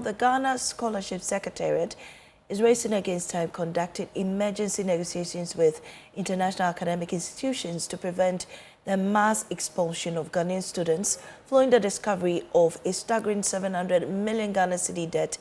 The Ghana Scholarship Secretariat is racing against time conducting emergency negotiations with international academic institutions to prevent the mass expulsion of Ghanaian students following the discovery of a staggering 700 million Ghana cedi debt.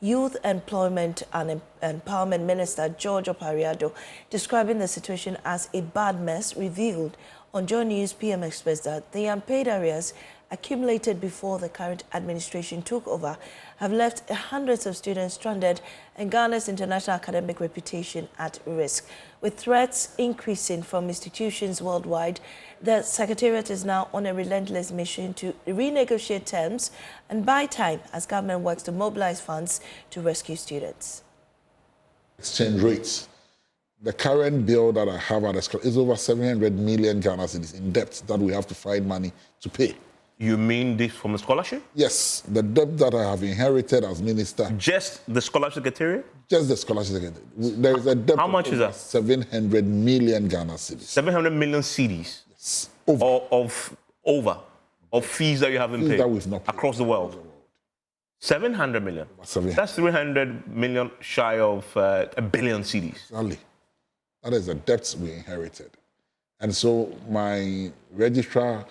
Youth Employment and Empowerment Minister George Opare Addo describing the situation as a bad mess, revealed on Joy News PM Express that the unpaid arrears accumulated before the current administration took over have left hundreds of students stranded and Ghana's international academic reputation at risk. With threats increasing from institutions worldwide, the Secretariat is now on a relentless mission to renegotiate terms and buy time as government works to mobilize funds to rescue students. Exchange rates. The current bill that I have at the school is over 700 million Ghana cedis in debt that we have to find money to pay. You mean this from a scholarship? Yes, the debt that I have inherited as minister. Just the scholarship secretariat? Just the scholarship secretariat. There is a debt. How much is that? 700 million Ghana cedis. 700 million cedis? Yes. Of fees that you haven't paid that we've not paid across the world. 700 million. That's 300 million shy of a billion cedis. Exactly. That is the debts we inherited. And so my registrar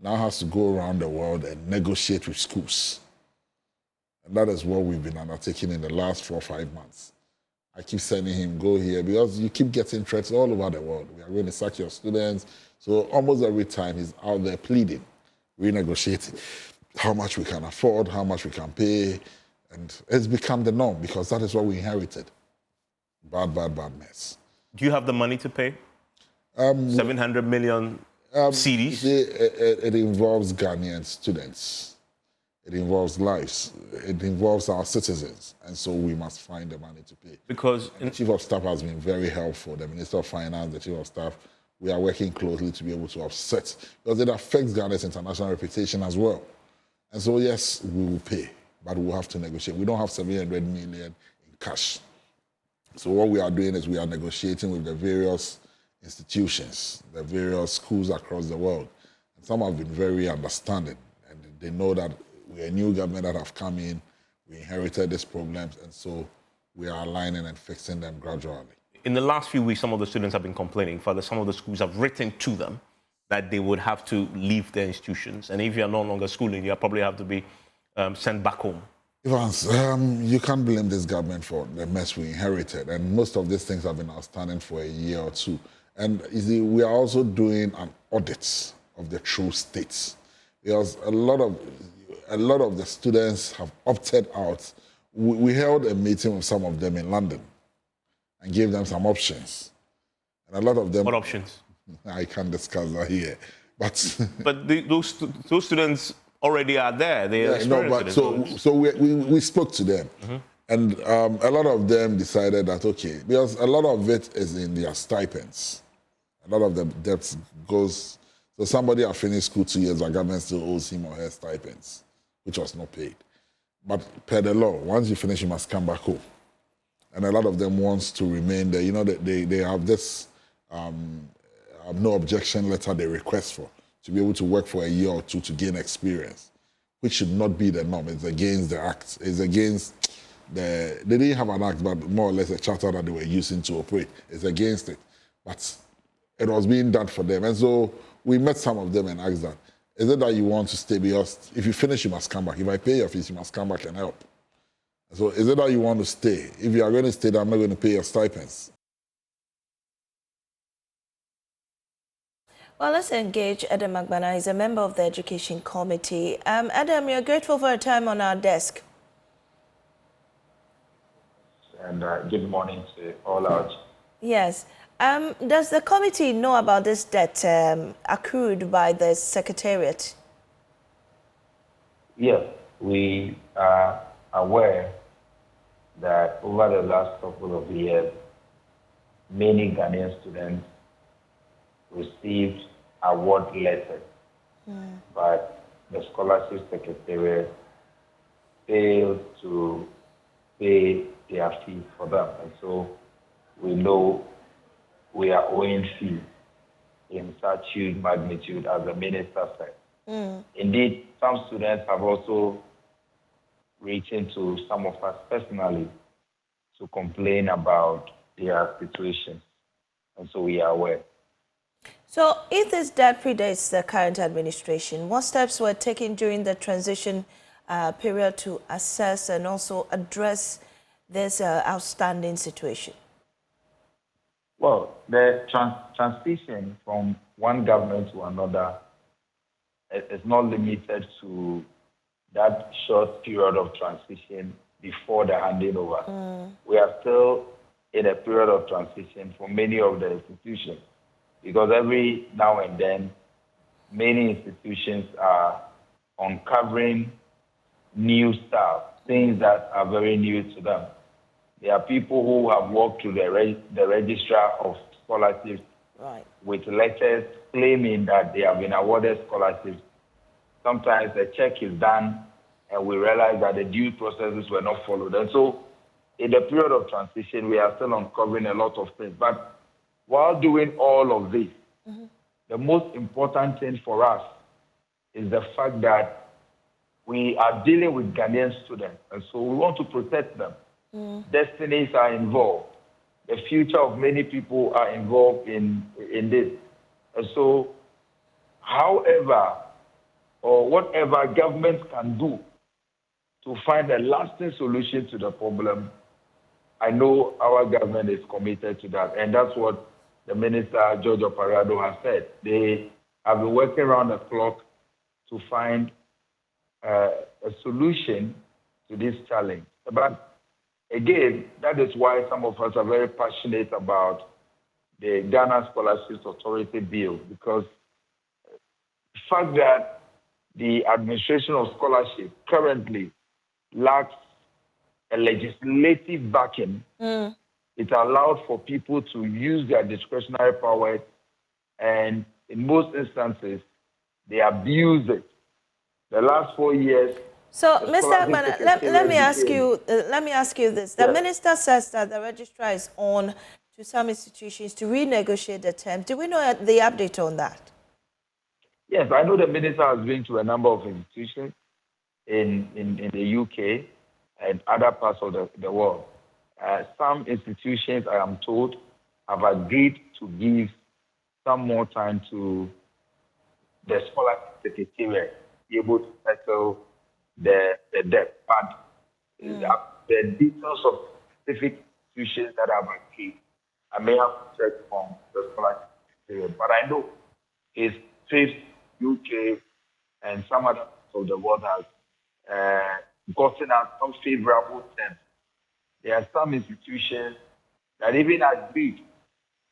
now has to go around the world and negotiate with schools. And that is what we've been undertaking in the last 4 or 5 months. I keep sending him, go here, because you keep getting threats all over the world. We are going to sack your students. So almost every time he's out there pleading, renegotiating how much we can afford, how much we can pay. And it's become the norm because that is what we inherited. Bad mess. Do you have the money to pay? 700 million cedis? It involves Ghanaian students. It involves lives. It involves our citizens. And so we must find the money to pay. Because the Chief of Staff has been very helpful. The Minister of Finance, the Chief of Staff, we are working closely to be able to offset because it affects Ghana's international reputation as well. And so, yes, we will pay, but we'll have to negotiate. We don't have 700 million in cash. So what we are doing is we are negotiating with the various institutions, the various schools across the world. And some have been very understanding, and they know that we're a new government that have come in, we inherited these problems, and so we are aligning and fixing them gradually. In the last few weeks, some of the students have been complaining. Further, some of the schools have written to them that they would have to leave their institutions. And if you're no longer schooling, you probably have to be sent back home. Evans, you can't blame this government for the mess we inherited. And most of these things have been outstanding for a year or two. And you see, we are also doing an audit of the true states. Because a lot of the students have opted out. We held a meeting with some of them in London and gave them some options. And a lot of them... What options? I can't discuss that here. But those students already are there. They are so we spoke to them. Mm-hmm. And a lot of them decided that, okay, because a lot of it is in their stipends. A lot of the debts goes... So somebody has finished school 2 years, the government still owes him or her stipends, which was not paid. But per the law, once you finish, you must come back home. And a lot of them wants to remain there. You know, they have this no objection letter they request for, to be able to work for a year or two to gain experience, which should not be the norm. It's against the act. It's against they didn't have an act, but more or less a charter that they were using to operate. It's against it. But it was being done for them. And so we met some of them and asked that, is it that you want to stay? Because if you finish, you must come back. If I pay your fees, you must come back and help. So is it that you want to stay? If you are going to stay, I'm not going to pay your stipends. Well, let's engage Adam Magbana. He's a member of the Education Committee. Adam, you're grateful for your time on our desk. And good morning to all out. Yes. Does the committee know about this debt accrued by the Secretariat? Yes, we are aware that over the last couple of years, many Ghanaian students received award letters, but the Scholarship Secretariat failed to pay their fees for them. And so we know we are owing fees in such huge magnitude as the minister said. Indeed, some students have also reaching to some of us personally to complain about their situation. And so we are aware. So if this debt predates the current administration, what steps were taken during the transition period to assess and also address this outstanding situation? Well, the transition from one government to another is not limited to that short period of transition before the handing over. We are still in a period of transition for many of the institutions, because every now and then, many institutions are uncovering new stuff, things that are very new to them. There are people who have walked to the registrar of scholarships with letters claiming that they have been awarded scholarships. Sometimes the check is done and we realize that the due processes were not followed. And so in the period of transition, we are still uncovering a lot of things. But while doing all of this, the most important thing for us is the fact that we are dealing with Ghanaian students, and so we want to protect them. Destinies are involved. The future of many people are involved in this. And so, however, or whatever government can do to find a lasting solution to the problem, I know our government is committed to that. And that's what the Minister, George Opare Addo, has said. They have been working around the clock to find a solution to this challenge. But again, that is why some of us are very passionate about the Ghana Scholarships Authority Bill, because the fact that the administration of scholarship currently lacks a legislative backing, it allowed for people to use their discretionary powers, and in most instances, they abuse it. The last 4 years. So, Mr. Agbana, let me ask you this. The minister says that the registrar is on to some institutions to renegotiate the terms. Do we know the update on that? Yes, I know the minister has been to a number of institutions in the UK and other parts of the world. Some institutions, I am told, have agreed to give some more time to the scholarship secretariat be able to settle the debt. But the details of specific institutions that have agreed, I may have to check from the scholarship secretariat. But I know it's FIFT, UK, and some other parts of the world has gotten out some favorable terms. There are some institutions that even agreed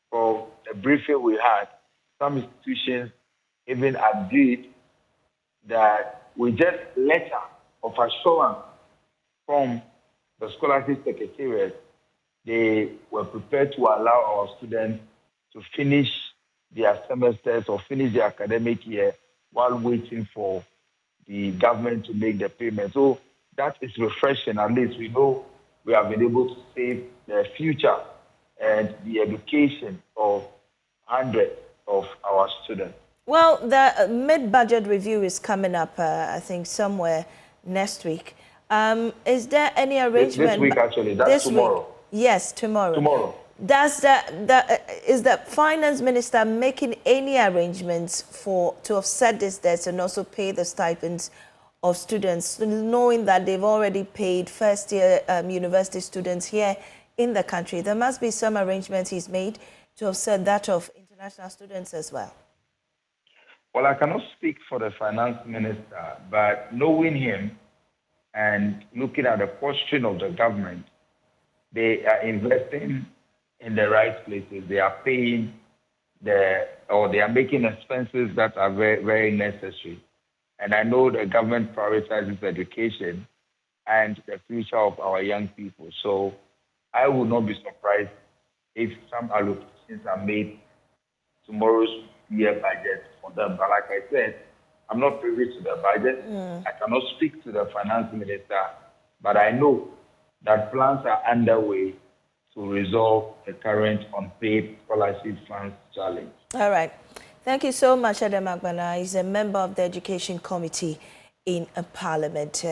for the briefing we had. Some institutions even agreed that we just letter of assurance from the scholarship secretariat, they were prepared to allow our students to finish their semesters or finish their academic year while waiting for the government to make the payment. So that is refreshing. At least we know we have been able to save the future and the education of hundreds of our students. Well, the mid-budget review is coming up, I think, somewhere next week. Is there any arrangement? This week, actually. That's tomorrow. Week? Yes, tomorrow. Tomorrow. Is the finance minister making any arrangements to offset this debt and also pay the stipends of students, knowing that they've already paid first-year university students here in the country? There must be some arrangements he's made to offset that of international students as well. Well, I cannot speak for the finance minister, but knowing him and looking at the posture of the government, they are investing in the right places. They are paying they are making expenses that are very, very necessary. And I know the government prioritizes education and the future of our young people. So I would not be surprised if some allocations are made tomorrow's year budget for them. But like I said, I'm not privy to the budget. I cannot speak to the finance minister, but I know that plans are underway to resolve the current unpaid scholarship funds challenge. All right. Thank you so much, Adam Agbana. He's a member of the Education Committee in Parliament.